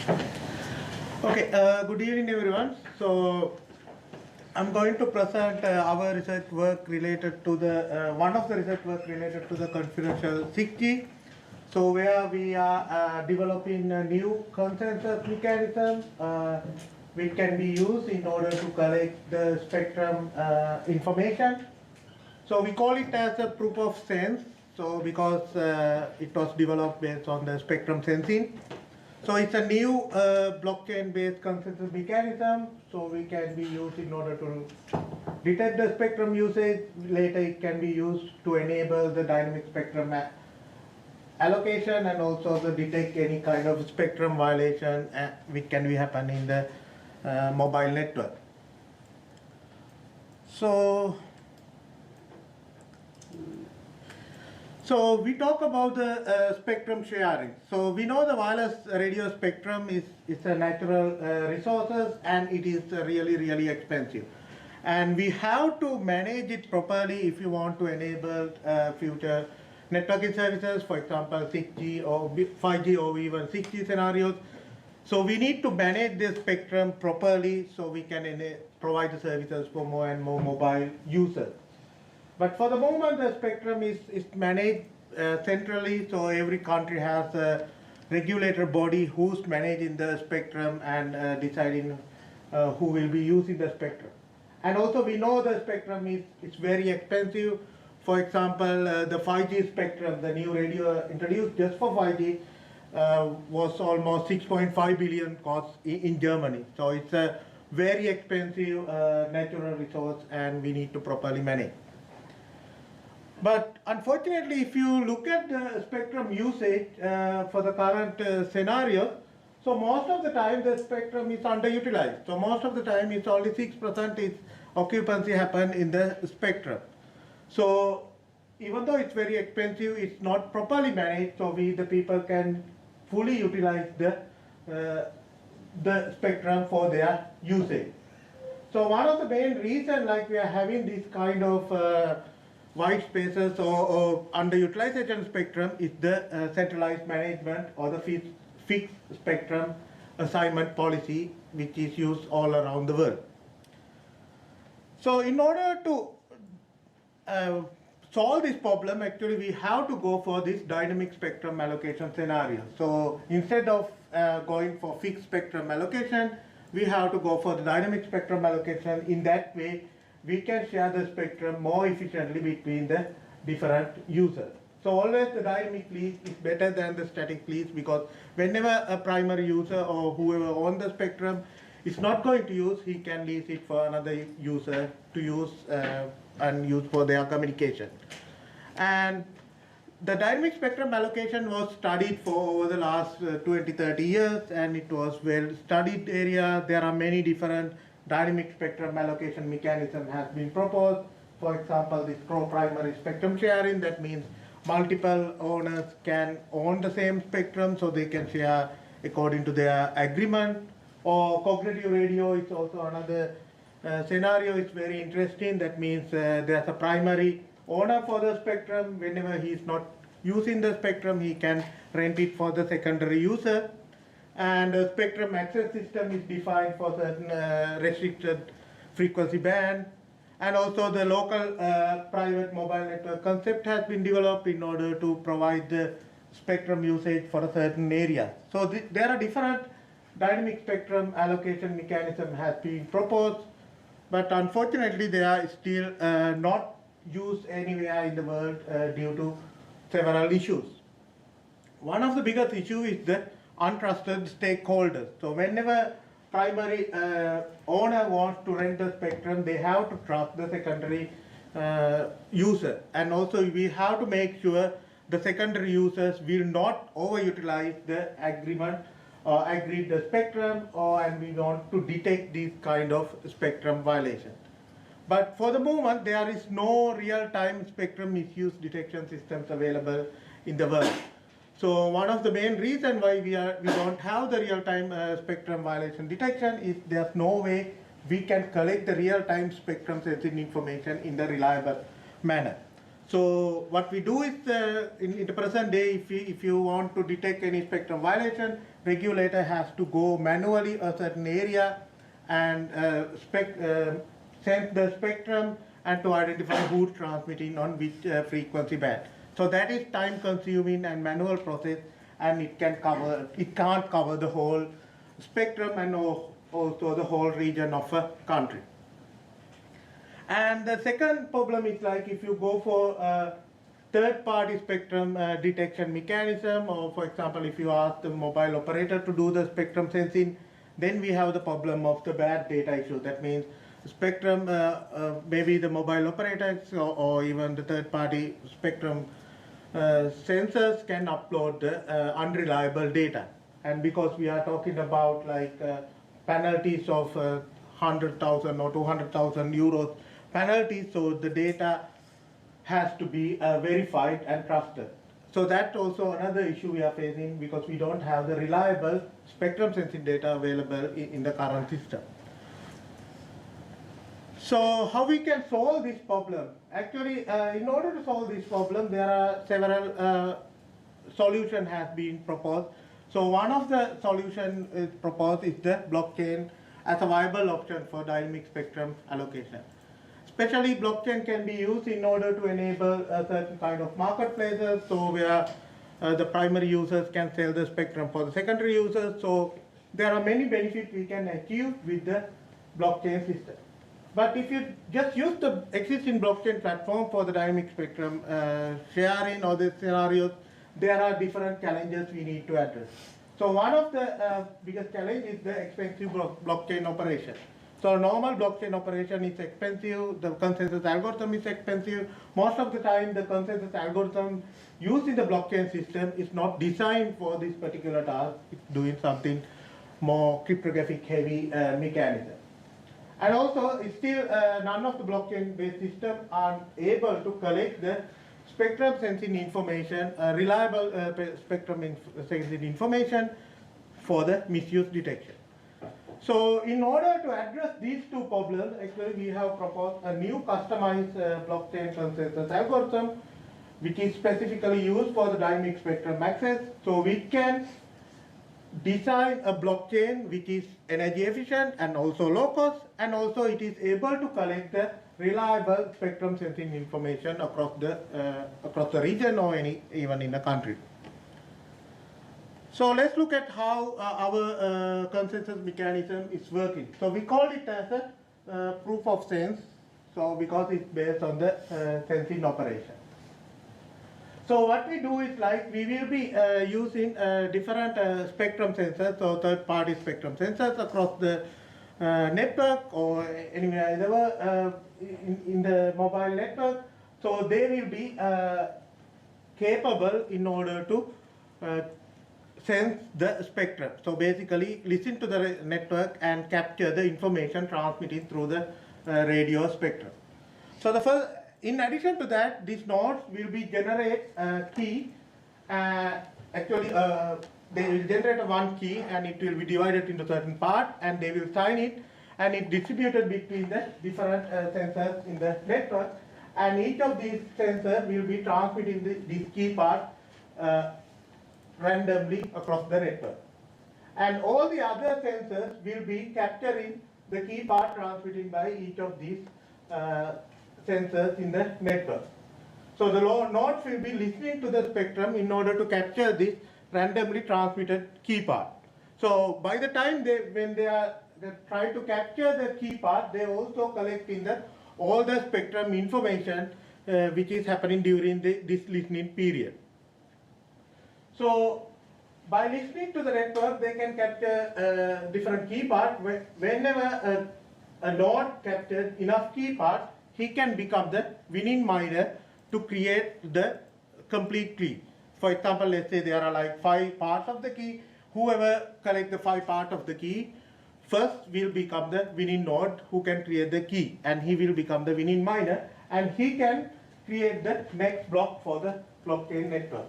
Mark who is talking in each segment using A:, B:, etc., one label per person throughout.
A: Okay, good evening everyone. So I'm going to present our research work related to the one of the research work related to the confidential 6G. So where we are developing a new consensus mechanism which can be used in order to collect the spectrum information. So we call it as a proof of sense. So because it was developed based on the spectrum sensing. So it's a new blockchain-based consensus mechanism. So we can be used in order to detect the spectrum usage. Later it can be used to enable the dynamic spectrum allocation and also to detect any kind of spectrum violation which can be happen in the mobile network. So we talk about the spectrum sharing. So we know the wireless radio spectrum is a natural resources and it is really expensive. And we have to manage it properly if you want to enable future networking services, for example 6G or 5G or even 6G scenarios. So we need to manage this spectrum properly so we can provide the services for more and more mobile users. But for the moment, the spectrum is managed centrally, so every country has a regulator body who's managing the spectrum and deciding who will be using the spectrum. And also we know the spectrum is very expensive. For example, the 5G spectrum, the new radio introduced just for 5G, was almost 6.5 billion cost in Germany. So it's a very expensive natural resource and we need to properly manage. But unfortunately, if you look at the spectrum usage for the current scenario, so most of the time the spectrum is underutilized. So most of the time it's only 6% is occupancy happen in the spectrum. So even though it's very expensive, it's not properly managed, so the people can fully utilize the spectrum for their usage. So one of the main reasons like we are having this kind of white spaces or underutilization spectrum is the centralized management or the fixed spectrum assignment policy which is used all around the world. So in order to solve this problem, actually we have to go for this dynamic spectrum allocation scenario. So instead of going for fixed spectrum allocation, we have to go for the dynamic spectrum allocation. In that way, we can share the spectrum more efficiently between the different users. So always the dynamic lease is better than the static lease, because whenever a primary user or whoever owns the spectrum is not going to use, he can lease it for another user to use and use for their communication. And the dynamic spectrum allocation was studied for over the last 20-30 years, and it was well studied area. There are many different dynamic spectrum allocation mechanism has been proposed. For example, this co-primary spectrum sharing, that means multiple owners can own the same spectrum, so they can share according to their agreement. Or cognitive radio is also another scenario. It's very interesting. That means there's a primary owner for the spectrum. Whenever he is not using the spectrum, he can rent it for the secondary user. And the spectrum access system is defined for certain restricted frequency band. And also the local private mobile network concept has been developed in order to provide the spectrum usage for a certain area. So there are different dynamic spectrum allocation mechanism has been proposed, but unfortunately they are still not used anywhere in the world due to several issues. One of the biggest issues is the untrusted stakeholders. So whenever primary owner wants to rent the spectrum, they have to trust the secondary user. And also we have to make sure the secondary users will not overutilize the agreement or agreed the spectrum, and we want to detect these kind of spectrum violations. But for the moment, there is no real-time spectrum misuse detection systems available in the world. So one of the main reasons why we don't have the real-time spectrum violation detection is there's no way we can collect the real-time spectrum sensing information in the reliable manner. So what we do is, in the present day, if you want to detect any spectrum violation, regulator has to go manually a certain area and send the spectrum and to identify who's transmitting on which frequency band. So that is time consuming and manual process, and it can't cover the whole spectrum and also the whole region of a country. And the second problem is, like, if you go for a third-party spectrum detection mechanism, or for example, if you ask the mobile operator to do the spectrum sensing, then we have the problem of the bad data issue. That means spectrum, maybe the mobile operators or even the third-party spectrum sensors can upload unreliable data. And because we are talking about like penalties of 100,000 or 200,000 euros penalties, so the data has to be verified and trusted. So that's also another issue we are facing, because we don't have the reliable spectrum sensing data available in the current system. So how we can solve this problem? Actually, in order to solve this problem, there are several solutions have been proposed. So one of the solutions proposed is the blockchain as a viable option for dynamic spectrum allocation. Especially blockchain can be used in order to enable a certain kind of marketplaces, so where the primary users can sell the spectrum for the secondary users. So there are many benefits we can achieve with the blockchain system. But if you just use the existing blockchain platform for the dynamic spectrum sharing or the scenarios, there are different challenges we need to address. So one of the biggest challenge is the expensive blockchain operation. So normal blockchain operation is expensive, the consensus algorithm is expensive. Most of the time the consensus algorithm used in the blockchain system is not designed for this particular task. It's doing something more cryptographic heavy mechanism. And also, still none of the blockchain-based systems are able to collect the spectrum sensing information, reliable spectrum sensing information for the misuse detection. So in order to address these two problems, actually we have proposed a new customized blockchain consensus algorithm, which is specifically used for the dynamic spectrum access. So we can design a blockchain which is energy efficient and also low cost, and also it is able to collect the reliable spectrum sensing information across the region or even in the country. So let's look at how our consensus mechanism is working. So we call it as a proof of sense, so because it's based on the sensing operation. So what we do is, like, we will be using different spectrum sensors, or third-party spectrum sensors across the network or anywhere in the mobile network. So they will be capable in order to sense the spectrum. So basically listen to the network and capture the information transmitted through the radio spectrum. So the first, in addition to that, these nodes will be generate a key. Actually, they will generate one key, and it will be divided into certain part, and they will sign it, and it distributed between the different sensors in the network, and each of these sensors will be transmitting this key part randomly across the network. And all the other sensors will be capturing the key part transmitted by each of these sensors in the network. So the nodes will be listening to the spectrum in order to capture this randomly transmitted key part. So by the time when they try to capture the key part, they also collecting all the spectrum information which is happening during this listening period. So by listening to the network, they can capture different key parts. Whenever a node captures enough key parts, he can become the winning miner to create the complete key. For example, let's say there are like 5 parts of the key. Whoever collects the 5 parts of the key first will become the winning node who can create the key, and he will become the winning miner, and he can create the next block for the blockchain network.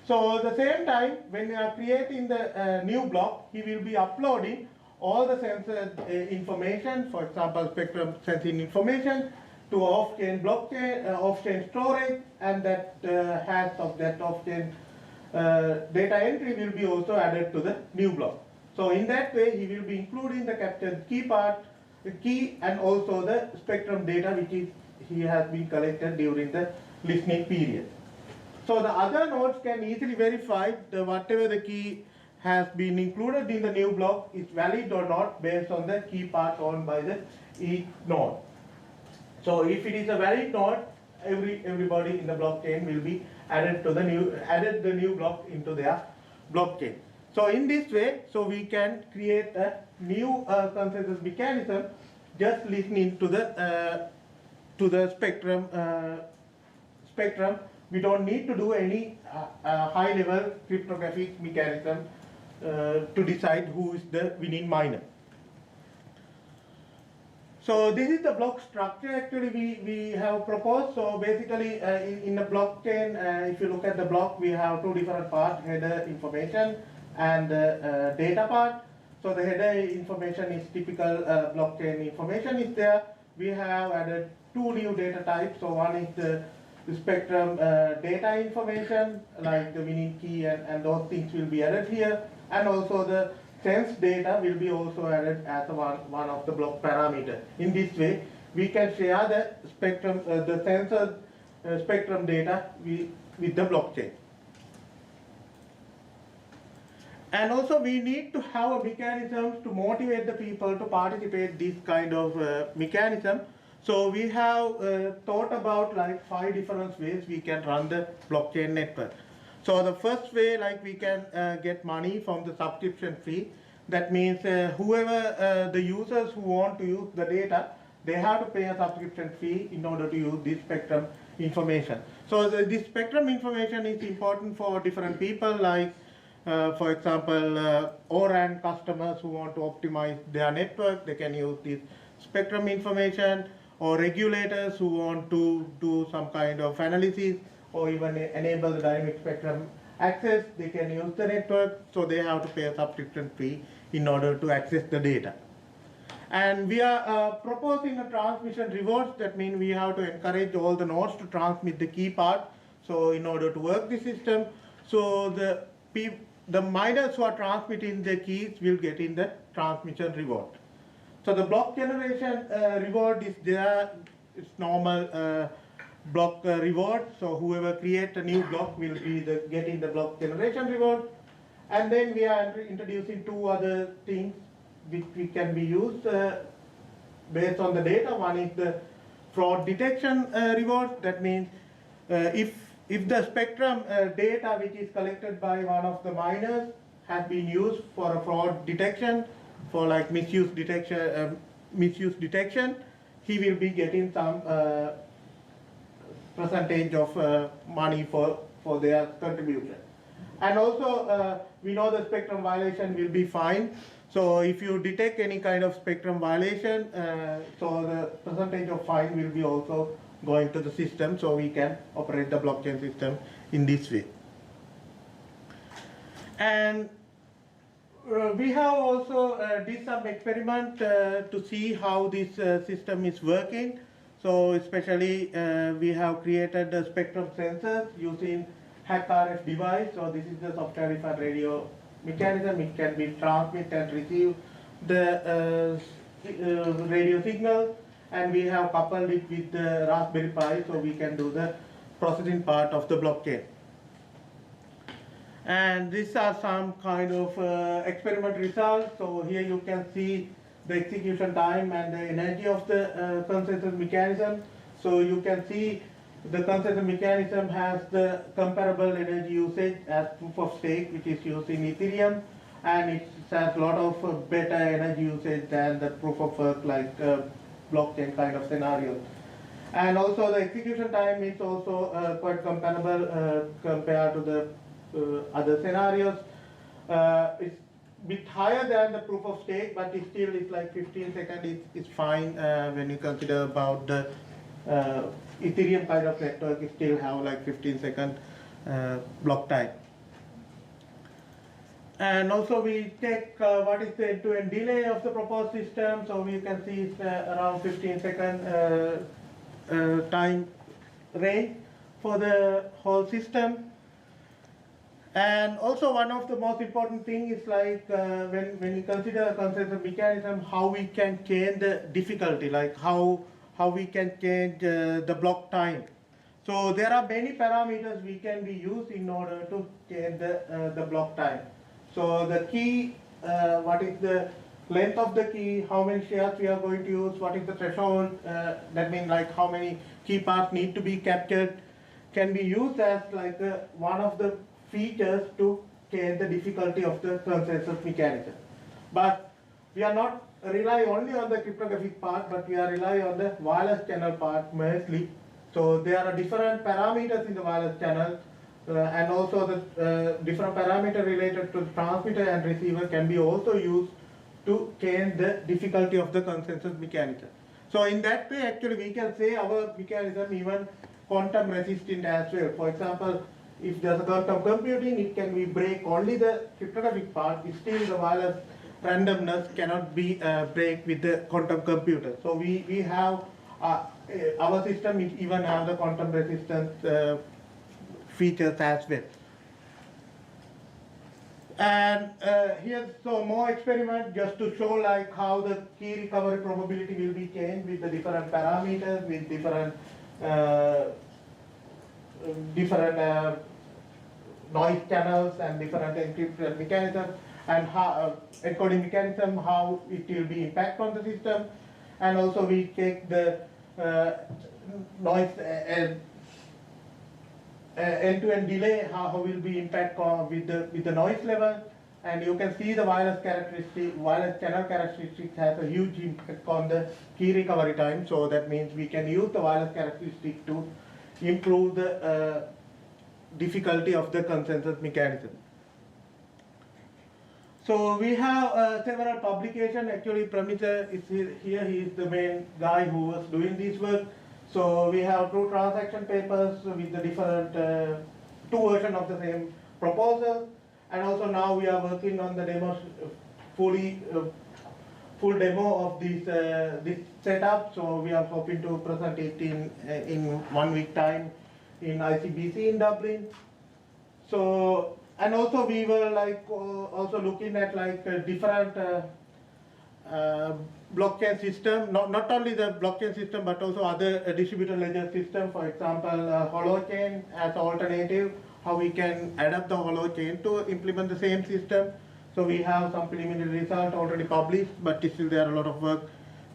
A: So at the same time, when you are creating the new block, he will be uploading all the sensor information, for example, spectrum sensing information, to off-chain blockchain, off-chain storage, and that hash of that off-chain data entry will be also added to the new block. So in that way, he will be including the captured key part, the key, and also the spectrum data which is he has been collected during the listening period. So the other nodes can easily verify whatever the key has been included in the new block is valid or not based on the key part owned by the each node. So if it is a valid node, everybody in the blockchain will be added the new block into their blockchain. So in this way, so we can create a new consensus mechanism just listening to the spectrum. We don't need to do any high-level cryptographic mechanism to decide who is the winning miner. So this is the block structure actually we have proposed. So basically in the blockchain, if you look at the block, we have two different parts, header information and data part. So the header information is typical blockchain information is there. We have added two new data types. So one is the spectrum data information, like the winning key and those things will be added here. And also the sense data will be also added as one of the block parameters. In this way, we can share the spectrum, the sensor spectrum data with the blockchain. And also we need to have mechanisms to motivate the people to participate this kind of mechanism. So we have thought about like 5 different ways we can run the blockchain network. So the first way, like we can get money from the subscription fee. That means whoever the users who want to use the data, they have to pay a subscription fee in order to use this spectrum information. So this spectrum information is important for different people, like for example, ORAN customers who want to optimize their network, they can use this spectrum information, or regulators who want to do some kind of analysis or even enable the dynamic spectrum access, they can use the network, so they have to pay a subscription fee in order to access the data. And we are proposing a transmission rewards. That means we have to encourage all the nodes to transmit the key part. So in order to work the system, so the miners who are transmitting the keys will get in the transmission reward. So the block generation reward is there. It's normal block reward. So whoever creates a new block will be getting the block generation reward. And then we are introducing 2 other things which can be used based on the data. One is the fraud detection reward. That means if the spectrum data which is collected by one of the miners has been used for a fraud detection, for like misuse detection, he will be getting some percentage of money for their contribution. And also we know the spectrum violation will be fined. So if you detect any kind of spectrum violation, so the percentage of fine will be also going to the system, so we can operate the blockchain system in this way. And we have also did some experiment to see how this system is working. So especially we have created the spectrum sensors using HackRF device. So this is the software-defined radio mechanism. It can be transmit and receive the radio signal, and we have coupled it with the Raspberry Pi, so we can do the processing part of the blockchain. And these are some kind of experiment results. So here you can see the execution time and the energy of the consensus mechanism. So you can see the consensus mechanism has the comparable energy usage as proof of stake, which is used in Ethereum, and it has a lot of better energy usage than the proof of work like blockchain kind of scenario. And also the execution time is also quite comparable compared to the other scenarios. It's a bit higher than the proof of stake, but it still is like 15 seconds is fine when you consider about the Ethereum kind of network. It still have like 15-second block time. And also we check what is the end-to-end delay of the proposed system. So we can see it's around 15 seconds time range for the whole system. And also one of the most important thing is like when you consider a consensus mechanism, how we can change the difficulty, like how we can change the block time. So there are many parameters we can be used in order to change the block time. So the key, what is the length of the key, how many shares we are going to use, what is the threshold, that means like how many key parts need to be captured, can be used as like one of the features to change the difficulty of the consensus mechanism. But we are not rely only on the cryptographic part, but we are rely on the wireless channel part mostly. So there are different parameters in the wireless channel, and also the different parameter related to the transmitter and receiver can be also used to change the difficulty of the consensus mechanism. So in that way, actually we can say our mechanism even quantum resistant as well. For example, if there's a quantum computing, it can be break only the cryptographic part, still the wireless randomness cannot be break with the quantum computer. So we have our system even have the quantum resistance features as well. And here's some more experiment just to show like how the key recovery probability will be changed with the different parameters, with different noise channels and different encryption mechanisms, and how encoding mechanism, how it will be impact on the system. And also we check the noise end-to-end delay, how will be impact with the noise level. And you can see the wireless channel characteristic has a huge impact on the key recovery time. So that means we can use the wireless characteristic to improve the difficulty of the consensus mechanism. So we have several publications. Actually, Pramita is here. He is the main guy who was doing this work. So we have 2 transaction papers with the different 2 versions of the same proposal. And also now we are working on the demo, full demo of this setup. So we are hoping to present it in 1 week time in ICBC in Dublin. So, and also we were like also looking at like different blockchain system, not only the blockchain system but also other distributed ledger system. For example, holochain as an alternative, how we can adapt the holochain to implement the same system. So we have some preliminary result already published, but still there are a lot of work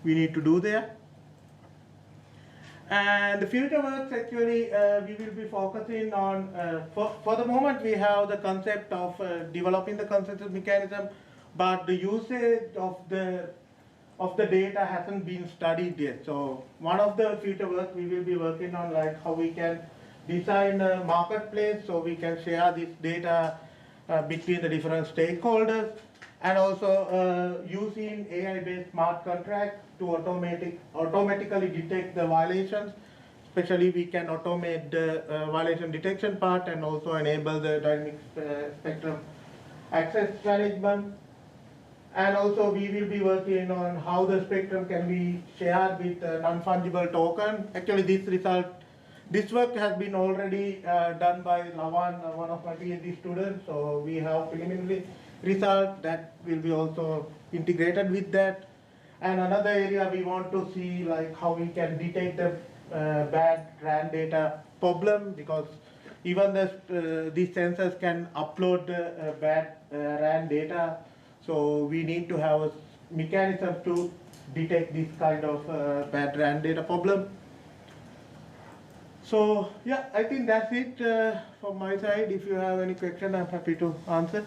A: we need to do there. And the future works actually we will be focusing on, for the moment we have the concept of developing the consensus mechanism, but the usage of the data hasn't been studied yet. So one of the future work we will be working on, like how we can design a marketplace so we can share this data between the different stakeholders, and also using AI-based smart contracts to automatically detect the violations. Especially we can automate the violation detection part and also enable the dynamic spectrum access management. And also we will be working on how the spectrum can be shared with non-fungible token. Actually this work has been already done by Lavan, one of my PhD students. So we have preliminary result that will be also integrated with that. And another area we want to see like how we can detect the bad RAN data problem, because even these sensors can upload bad RAN data. So we need to have a mechanism to detect this kind of bad RAN data problem. So yeah, I think that's it from my side. If you have any question, I'm happy to answer.